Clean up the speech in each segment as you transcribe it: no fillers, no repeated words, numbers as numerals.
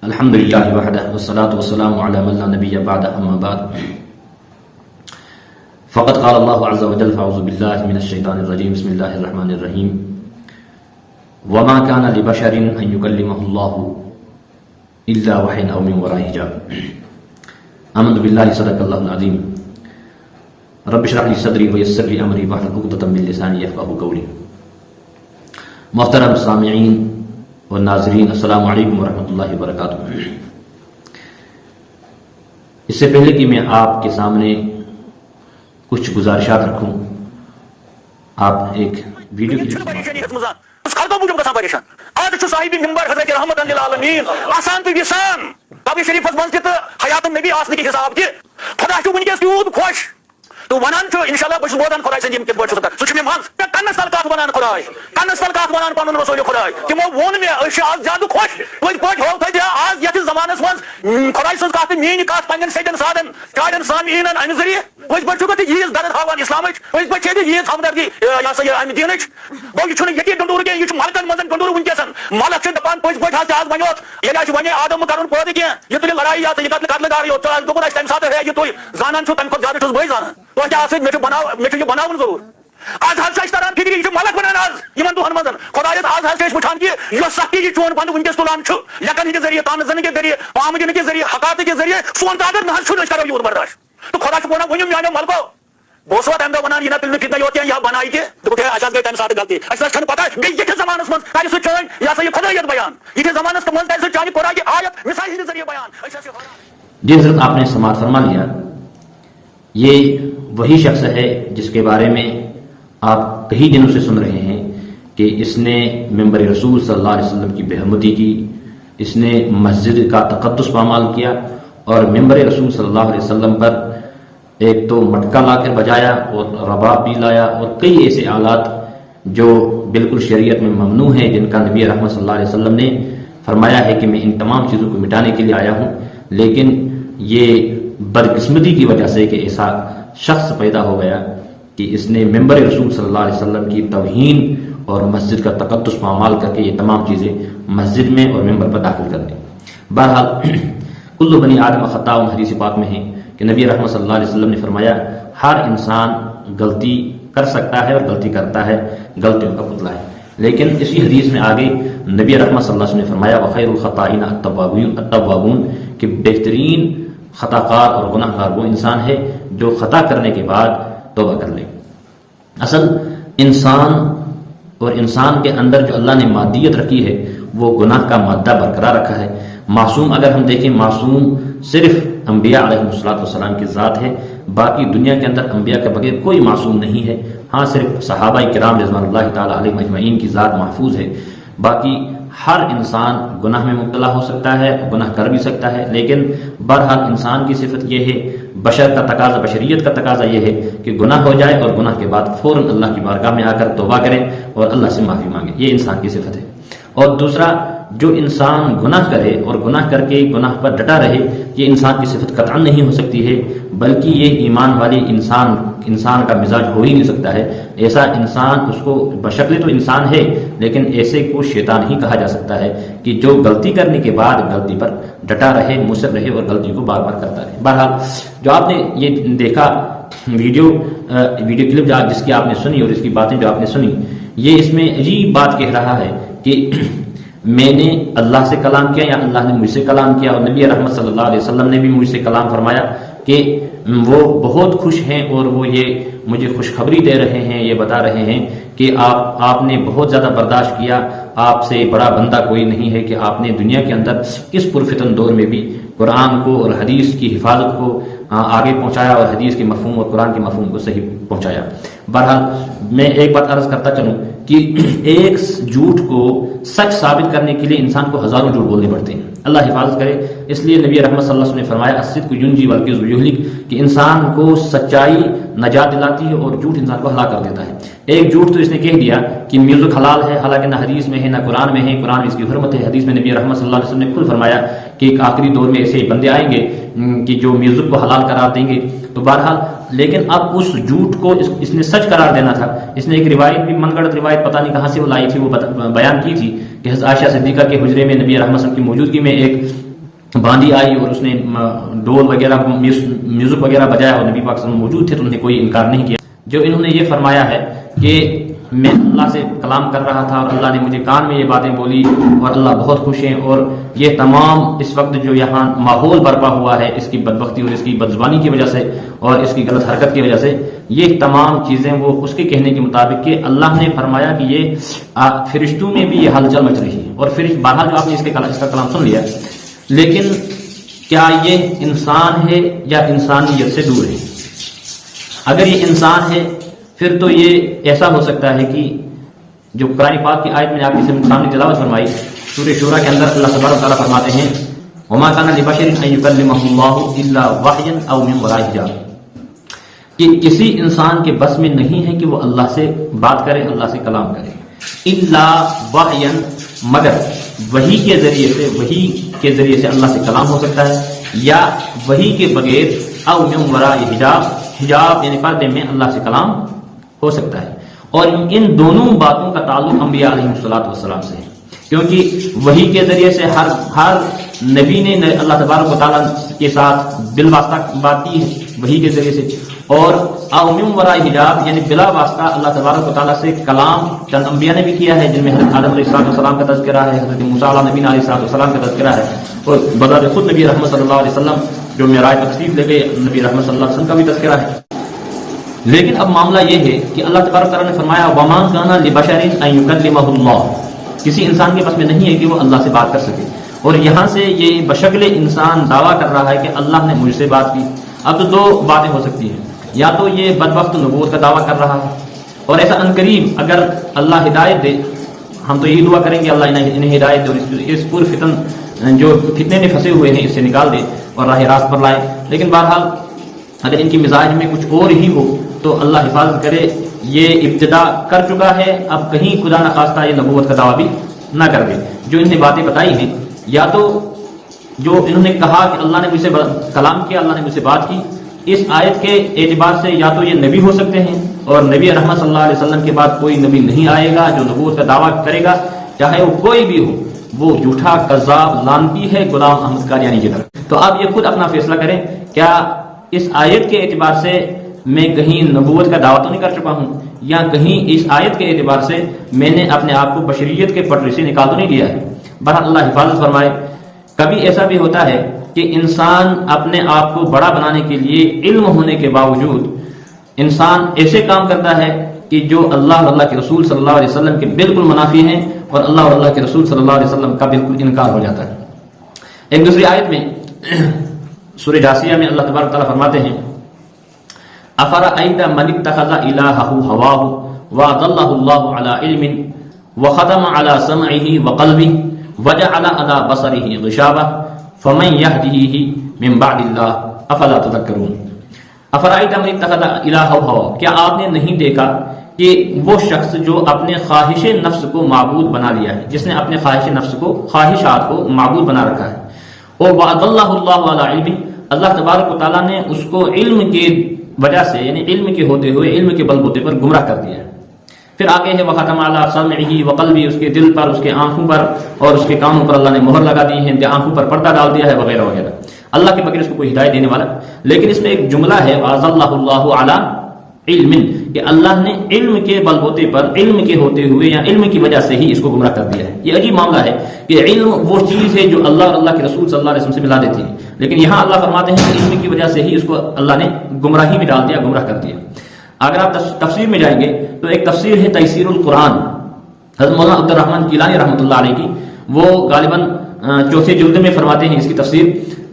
الحمدللہ وحدہ والصلاة والسلام علی من لا نبی بعد اما بعد فقد قال اللہ عز وجل فاعوذ باللہ من الشیطان الرجیم بسم اللہ الرحمن الرحیم وما كان لبشر ان يكلمه الله الا وحيا او من وراء حجاب آمنت باللہ صدق اللہ العظیم رب اشرح لي صدری ويسر لي امری واحلل عقدۃ من لسانی یفقهوا قولی۔ محترم سامعین اور ناظرین، السلام علیکم ورحمۃ اللہ وبرکاتہ۔ اس سے پہلے کہ میں آپ کے سامنے کچھ گزارشات رکھوں، آپ ایک ویڈیو کی صاحب منبر حضرت رحمت للعالمین آسان تو وسان کعبہ شریف مز تہ حیات النبی آسن کے حساب کہ خدا چھ ونکس تیوت خوش تو ونان انشاءاللہ بہت بودان خدا سن کت پہ سہ مے من کنس تل کت ونان خدا کنس تل کت ونان پن رسول خدا تمو وون مے آج زیادہ خوش پت پہ ہو تھے آج یتھ زمانس من خدا سن کت میری کت پنن سیدن سادن چاڑن سامعین امہ ذریعہ پت پہ ییز درد ہاوان اسلامچ پت پہ ییز ہمدردی امہ دینچ گو یہ یتی ڈنڈور کی یہ ملکن مزن ڈنڈور ونکسن ملک دپان پت پہ آج ونوت ون آدم کرن پودہ کی یہ تھی لڑائی یا یہ قتل کار یوت دن تمہ سات ہے یہ تھی زانان تمہ کھت زیادہ بھائی زانان تو کیا مے بناون ضرور آج حض تران فکر یہ ملک بنان آج ان دہن مز خدا آج حض وچان کہ یہ سختی یہ چون پن ونکس تلان لکن کے ذریعے تان زن کے ذریعے پام دن کے ذریعے حقات کے ذریعے سون تعداد نہ کرو یوت برداشت تو خدا ونان ونم میانو ملکو بہت تمہ دہ ونان یہ نا تل فتنہ یوت یا بنائی کہ اچھا گئی تمہ سات غلطی اچھا پتہ بیس یہ زمانس من کر سہ چین یہ سا یہ خدائیت بیان یہ زمانس من کر سہ چانہ قرآن کی آیت مثال ہند ذریعے بیان۔ جی حضرت، آپ نے سماعت فرما لیا۔ یہ وہی شخص ہے جس کے بارے میں آپ کئی دنوں سے سن رہے ہیں کہ اس نے ممبر رسول صلی اللہ علیہ وسلم کی بے حرمتی کی، اس نے مسجد کا تقدس پامال کیا اور ممبر رسول صلی اللہ علیہ وسلم پر ایک تو مٹکا لا کر بجایا اور رباب بھی لایا اور کئی ایسے آلات جو بالکل شریعت میں ممنوع ہیں، جن کا نبی رحمت صلی اللہ علیہ وسلم نے فرمایا ہے کہ میں ان تمام چیزوں کو مٹانے کے لیے آیا ہوں، لیکن یہ بدقسمتی کی وجہ سے کہ ایسا شخص پیدا ہو گیا کہ اس نے ممبر رسول صلی اللہ علیہ وسلم کی توہین اور مسجد کا تقدس پامال کر کے یہ تمام چیزیں مسجد میں اور ممبر پر داخل کر دیں۔ بہرحال کل بنی آدم خطاء حدیث پاک میں ہے کہ نبی رحمت صلی اللہ علیہ وسلم نے فرمایا ہر انسان غلطی کر سکتا ہے اور غلطی کرتا ہے، غلطیوں کا پتلا ہے، لیکن اسی حدیث میں آگے نبی رحمت صلی اللہ علیہ وسلم نے فرمایا وخیر الخطائین التوابون کہ بہترین خطا کار اور گناہ گار وہ انسان ہے جو خطا کرنے کے بعد توبہ کر لے۔ اصل انسان اور انسان کے اندر جو اللہ نے مادیت رکھی ہے وہ گناہ کا مادہ برقرار رکھا ہے۔ معصوم اگر ہم دیکھیں، معصوم صرف انبیاء علیہ السلام کی ذات ہے، باقی دنیا کے اندر انبیاء کے بغیر کوئی معصوم نہیں ہے۔ ہاں صرف صحابہ کرام رضوان اللہ تعالی علیہم اجمعین کی ذات محفوظ ہے، باقی ہر انسان گناہ میں مبتلا ہو سکتا ہے، گناہ کر بھی سکتا ہے، لیکن بہرحال انسان کی صفت یہ ہے، بشر کا تقاضا، بشریت کا تقاضا یہ ہے کہ گناہ ہو جائے اور گناہ کے بعد فوراً اللہ کی بارگاہ میں آ کر توبہ کریں اور اللہ سے معافی مانگیں، یہ انسان کی صفت ہے۔ اور دوسرا، جو انسان گناہ کرے اور گناہ کر کے گناہ پر ڈٹا رہے، یہ انسان کی صفت قطعاً نہیں ہو سکتی ہے، بلکہ یہ ایمان والی انسان کا مزاج ہو ہی نہیں سکتا ہے۔ ایسا انسان، اس کو بشکل تو انسان ہے لیکن ایسے کو شیطان ہی کہا جا سکتا ہے کہ جو غلطی کرنے کے بعد غلطی پر ڈٹا رہے، مصر رہے اور غلطی کو بار بار کرتا رہے۔ بہرحال جو آپ نے یہ دیکھا ویڈیو کلپ جس کی آپ نے سنی اور اس کی باتیں جو آپ نے سنی، یہ اس میں عجیب بات کہہ رہا ہے کہ میں نے اللہ سے کلام کیا یا اللہ نے مجھ سے کلام کیا، اور نبی رحمت صلی اللہ علیہ وسلم نے بھی مجھ سے کلام فرمایا کہ وہ بہت خوش ہیں اور وہ یہ مجھے خوشخبری دے رہے ہیں، یہ بتا رہے ہیں کہ آپ نے بہت زیادہ برداشت کیا، آپ سے بڑا بندہ کوئی نہیں ہے کہ آپ نے دنیا کے اندر اس پرفتن دور میں بھی قرآن کو اور حدیث کی حفاظت کو آگے پہنچایا اور حدیث کے مفہوم اور قرآن کے مفہوم کو صحیح پہنچایا۔ بہرحال میں ایک بات عرض کرتا چلوں کہ ایک جھوٹ کو سچ ثابت کرنے کے لیے انسان کو ہزاروں جھوٹ بولنے پڑتے ہیں، اللہ حفاظت کرے۔ اس لیے نبی رحمت صلی اللہ علیہ وسلم نے فرمایا الصدق ینجی والکذب یہلک کہ انسان کو سچائی نجات دلاتی ہے اور جھوٹ انسان کو ہلاک کر دیتا ہے۔ ایک جھوٹ تو اس نے کہہ دیا کہ میوزک حلال ہے، حالانکہ نہ حدیث میں ہے نہ قرآن میں ہے، قرآن میں اس کی حرمت ہے، حدیث میں نبی رحمت صلی اللہ علیہ وسلم نے خود فرمایا کہ ایک آخری دور میں ایسے بندے آئیں گے کہ جو میوزک کو حلال قرار دیں گے، تو بہرحال لیکن اب اس جھوٹ کو اس نے سچ قرار دینا تھا. اس نے ایک روایت بھی من گڑت روایت پتہ نہیں کہاں سے وہ لائی تھی، وہ بیان کی تھی کہ حضرت عائشہ صدیقہ کے حجرے میں نبی رحمت صلی اللہ علیہ وسلم کی موجودگی میں ایک باندی آئی اور اس نے ڈول وغیرہ میوزک وغیرہ بجایا اور نبی پاک صلی اللہ علیہ وسلم موجود تھے تو انہوں نے کوئی انکار نہیں کیا. جو انہوں نے یہ فرمایا ہے کہ میں اللہ سے کلام کر رہا تھا اور اللہ نے مجھے کان میں یہ باتیں بولی اور اللہ بہت خوش ہیں، اور یہ تمام اس وقت جو یہاں ماحول برپا ہوا ہے اس کی بدبختی اور اس کی بدزبانی کی وجہ سے اور اس کی غلط حرکت کی وجہ سے، یہ تمام چیزیں وہ اس کے کہنے کے مطابق کہ اللہ نے فرمایا کہ یہ فرشتوں میں بھی یہ ہلچل مچ رہی ہے. اور بہرحال جو آپ نے اس کا کلام سن لیا، لیکن کیا یہ انسان ہے یا انسانیت سے دور ہے؟ اگر یہ انسان ہے پھر تو یہ ایسا ہو سکتا ہے کہ جو قرآن پاک کی آیت میں آپ کے سامنے تلاوت فرمائی سورہ شورى کے اندر اللہ تبارک و تعالیٰ فرماتے ہیں وما كان لبشر ان يكلمه الله الا وحيا او من وراء حجاب، کہ کسی انسان کے بس میں نہیں ہے کہ وہ اللہ سے بات کرے، اللہ سے کلام کرے، الا وحیا، مگر وحی کے ذریعے سے اللہ سے کلام ہو سکتا ہے، یا وحی کے بغیر او من وراء حجاب یعنی پردے میں اللہ سے کلام ہو سکتا ہے. اور ان دونوں باتوں کا تعلق انبیاء علیہ الصلوۃ سے ہے، کیونکہ وحی کے ذریعے سے ہر نبی نے اللہ تبارک و تعالیٰ کے ساتھ بالواسطہ بات کی ہے وحی کے ذریعے سے، اور او من وراء حجاب یعنی بلا واسطہ اللہ تبارک و تعالیٰ سے کلام چند انبیاء نے بھی کیا ہے، جن میں حضرت آدم علیہ السلام کا تذکرہ ہے، حضرت موسیٰ علیہ السلام کا تذکرہ ہے، اور بذات خود نبی رحمت صلی اللہ علیہ وسلم جو معراج تشریف لے گئے نبی رحمت صلی اللہ علیہ وسلم کا بھی تذکرہ ہے. لیکن اب معاملہ یہ ہے کہ اللہ تبارک تعالیٰ نے فرمایا وما كان لبشر ان يكلمه الله، کسی انسان کے بس میں نہیں ہے کہ وہ اللہ سے بات کر سکے. اور یہاں سے یہ بشکل انسان دعویٰ کر رہا ہے کہ اللہ نے مجھ سے بات کی. اب تو دو باتیں ہو سکتی ہیں، یا تو یہ بدبخت نبوت کا دعویٰ کر رہا ہے، اور ایسا عنقریب اگر اللہ ہدایت دے، ہم تو یہی دعا کریں کہ اللہ انہیں ہدایت دے اور اس پور فتن جو فتنے میں پھنسے ہوئے ہیں اس سے نکال دے اور راہ راست پر لائے. لیکن بہرحال اگر ان کی مزاج میں کچھ اور ہی ہو تو اللہ حفاظت کرے، یہ ابتدا کر چکا ہے، اب کہیں خدا نخواستہ یہ نبوت کا دعویٰ بھی نہ کر دے. جو انہوں نے باتیں بتائی ہیں، یا تو جو انہوں نے کہا کہ اللہ نے مجھ سے کلام کیا، اللہ نے مجھ سے بات کی، اس آیت کے اعتبار سے یا تو یہ نبی ہو سکتے ہیں، اور نبی رحمت صلی اللہ علیہ وسلم کے بعد کوئی نبی نہیں آئے گا جو نبوت کا دعویٰ کرے گا، چاہے وہ کوئی بھی ہو، وہ جھوٹا کذاب لعنتی ہے غلام احمد قادیانی کی طرف. تو آپ یہ خود اپنا فیصلہ کریں، کیا اس آیت کے اعتبار سے میں کہیں نبوت کا دعویٰ تو نہیں کر چکا ہوں، یا کہیں اس آیت کے اعتبار سے میں نے اپنے آپ کو بشریت کے پٹری سے نکال تو نہیں دیا ہے. بہرحال اللہ حفاظت فرمائے. کبھی ایسا بھی ہوتا ہے کہ انسان اپنے آپ کو بڑا بنانے کے لیے علم ہونے کے باوجود انسان ایسے کام کرتا ہے کہ جو اللہ اور اللہ کے رسول صلی اللہ علیہ وسلم کے بالکل منافی ہیں، اور اللہ اور اللہ کے رسول صلی اللہ علیہ وسلم کا بالکل انکار ہو جاتا ہے. ایک دوسری آیت میں سورہ جاسیہ میں اللہ تبارک تعالیٰ فرماتے ہیں افرأیت من اتخذ الہہ ہواہ واضلہ اللہ علی علم وختم علی سمعہ وقلبہ وجعل علی بصرہ غشاوہ فمن یہدیہ من بعد اللہ افلا تذکرون. افرأیت من اتخذ الہہ ہواہ، کیا آپ نے نہیں دیکھا کہ وہ شخص جو اپنے خواہش نفس کو معبود بنا لیا ہے، جس نے اپنے خواہشات کو معبود بنا رکھا ہے، اور وَأَضَلَّهُ اللَّهُ عَلَىٰ عِلْمٍ، اللہ تبارک و تعالیٰ نے اس کو علم کے وجہ سے یعنی علم کے ہوتے ہوئے علم کے بلبوتے پر گمراہ کر دیا ہے. پھر آگے ہے وَخَتَمَ عَلَىٰ سَمْعِهِ وَقَلْبِهِ، اس کے دل پر، اس کے آنکھوں پر اور اس کے کانوں پر اللہ نے مہر لگا دی ہے، آنکھوں پر پردہ ڈال دیا ہے وغیرہ وغیرہ. اللہ کے بغیر اس کو کوئی ہدایت دینے والا. لیکن اس میں ایک جملہ ہے وَأَضَلَّهُ اللَّهُ عَلَىٰ علم، کہ اللہ نے علم کے بلبوتے پر، علم کے ہوتے ہوئے یا علم کی وجہ سے ہی اس کو گمراہ کر دیا ہے. یہ عجیب معاملہ ہے کہ علم وہ چیز ہے جو اللہ اور اللہ کے رسول صلی اللہ علیہ وسلم سے ملا دیتی ہے، لیکن یہاں اللہ فرماتے ہیں کہ علم کی وجہ سے ہی اس کو اللہ نے گمراہی میں ڈال دیا، گمراہ کر دیا. اگر آپ تفسیر میں جائیں گے تو ایک تفسیر ہے تیسیر القرآن، حضرت مولانا عبد الرحمن گیلانی رحمۃ اللہ علیہ کی، وہ غالباً چوتھے جلد میں فرماتے ہیں اس کی تفسیر.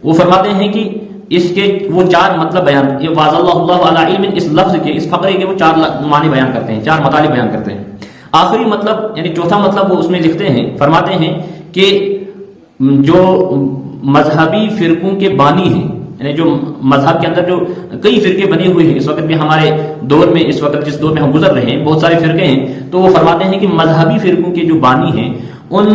وہ فرماتے ہیں کہ اس کے وہ چار مطلب بیان، یہ واضح اللہ علی علم، اس لفظ کے، اس فقرے کے وہ چار معنی بیان کرتے ہیں، چار مطالب بیان کرتے ہیں. آخری مطلب یعنی چوتھا مطلب وہ اس میں لکھتے ہیں، فرماتے ہیں کہ جو مذہبی فرقوں کے بانی ہیں، یعنی جو مذہب کے اندر جو کئی فرقے بنے ہوئے ہیں اس وقت بھی ہمارے دور میں، اس وقت جس دور میں ہم گزر رہے ہیں بہت سارے فرقے ہیں، تو وہ فرماتے ہیں کہ مذہبی فرقوں کے جو بانی ہیں ان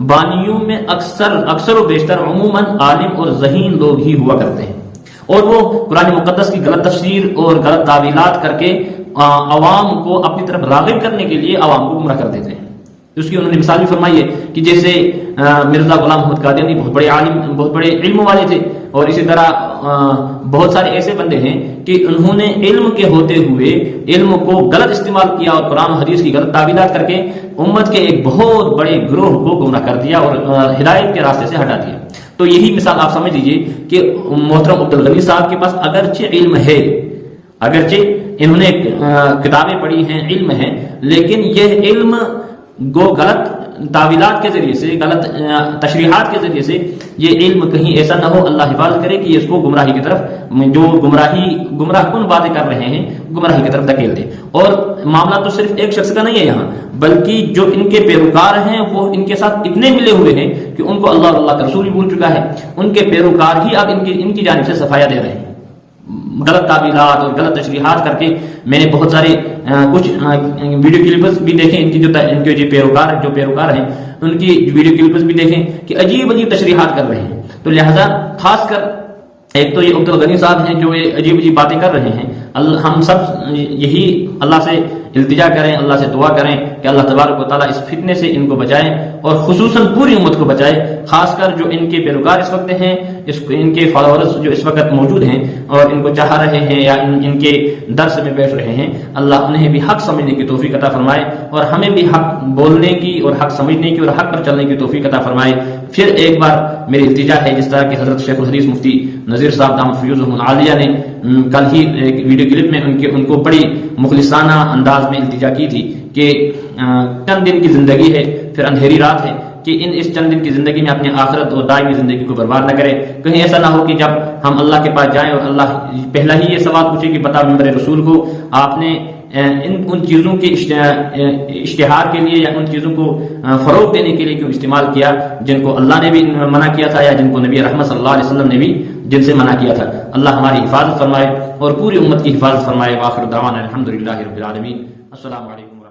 بانیوں میں اکثر و بیشتر عموماً عالم اور ذہین لوگ ہی ہوا کرتے ہیں. اور وہ قرآن مقدس کی غلط تفسیر اور غلط تعویلات کر کے عوام کو اپنی طرف راغب کرنے کے لیے عوام کو گمراہ کر دیتے ہیں۔ اس کی انہوں نے مثال بھی فرمائی ہے کہ جیسے مرزا غلام محمد قادیانی بہت بڑے عالم، بہت بڑے علم والے تھے، اور اسی طرح بہت سارے ایسے بندے ہیں کہ انہوں نے علم کے ہوتے ہوئے علم کو غلط استعمال کیا اور قرآن و حدیث کی غلط تعویلات کر کے امت کے ایک بہت بڑے گروہ کو گمراہ کر دیا اور ہدایت کے راستے سے ہٹا دیا۔ تو یہی مثال آپ سمجھ لیجئے کہ محترم عبدالغنی صاحب کے پاس اگرچہ علم ہے، اگرچہ انہوں نے کتابیں پڑھی ہیں، علم ہے، لیکن یہ علم گو غلط تعویلات کے ذریعے سے، غلط تشریحات کے ذریعے سے یہ علم کہیں ایسا نہ ہو، اللہ حفاظت کرے کہ یہ اس کو گمراہی کی طرف، جو گمراہ کن باتیں کر رہے ہیں، گمراہی کی طرف دھکیل دے۔ اور معاملہ تو صرف ایک شخص کا نہیں ہے یہاں، بلکہ جو ان کے پیروکار ہیں وہ ان کے ساتھ اتنے ملے ہوئے ہیں کہ ان کو اللہ اور اللہ کا رسول بھی بھول چکا ہے، ان کے پیروکار ہی اب ان کی جانب سے صفایا دے رہے ہیں۔ غلط تعبیرات اور غلط تشریحات کر کے میں نے بہت سارے کچھ ویڈیو کلپس بھی دیکھیں، ان کے جو پیروکار ہیں ان کی ویڈیو کلپس بھی دیکھیں کہ عجیب تشریحات کر رہے ہیں۔ تو لہذا خاص کر ایک تو یہ عبدالغنی صاحب ہیں جو یہ عجیب باتیں کر رہے ہیں، ہم سب یہی اللہ سے التجا کریں، اللہ سے دعا کریں کہ اللہ تبارک و تعالیٰ اس فتنے سے ان کو بچائیں اور خصوصاً پوری امت کو بچائے، خاص کر جو ان کے پیروکار اس وقت ہیں، ان کے فالوورز جو اس وقت موجود ہیں اور ان کو چاہ رہے ہیں یا ان کے درس میں بیٹھ رہے ہیں، اللہ انہیں بھی حق سمجھنے کی توفیق عطا فرمائے اور ہمیں بھی حق بولنے کی اور حق سمجھنے کی اور حق پر چلنے کی توفیق عطا فرمائے۔ پھر ایک بار میری التجا ہے، جس طرح کہ حضرت شیخ الحدیث مفتی نذیر صاحب دامت فیوزہم العالیہ نے کل ہی ایک ویڈیو کلپ میں ان کو بڑی مخلصانہ انداز میں التجا کی تھی کہ چند دن کی زندگی ہے، پھر اندھیری رات ہے، کہ اس چند دن کی زندگی میں اپنی آخرت اور دائمی زندگی کو برباد نہ کرے۔ کہیں ایسا نہ ہو کہ جب ہم اللہ کے پاس جائیں اور اللہ پہلا ہی یہ سوال پوچھے کہ بتا ممبر رسول کو آپ نے ان چیزوں کے اشتہار کے لیے یا ان چیزوں کو فروغ دینے کے لیے کیوں استعمال کیا جن کو اللہ نے بھی منع کیا تھا یا جن کو نبی رحمت صلی اللہ علیہ وسلم نے بھی جن سے منع کیا تھا۔ اللہ ہماری حفاظت فرمائے اور پوری امت کی حفاظت فرمائے۔ وآخر دعوانا الحمدللہ رب العالمین۔ السلام علیکم۔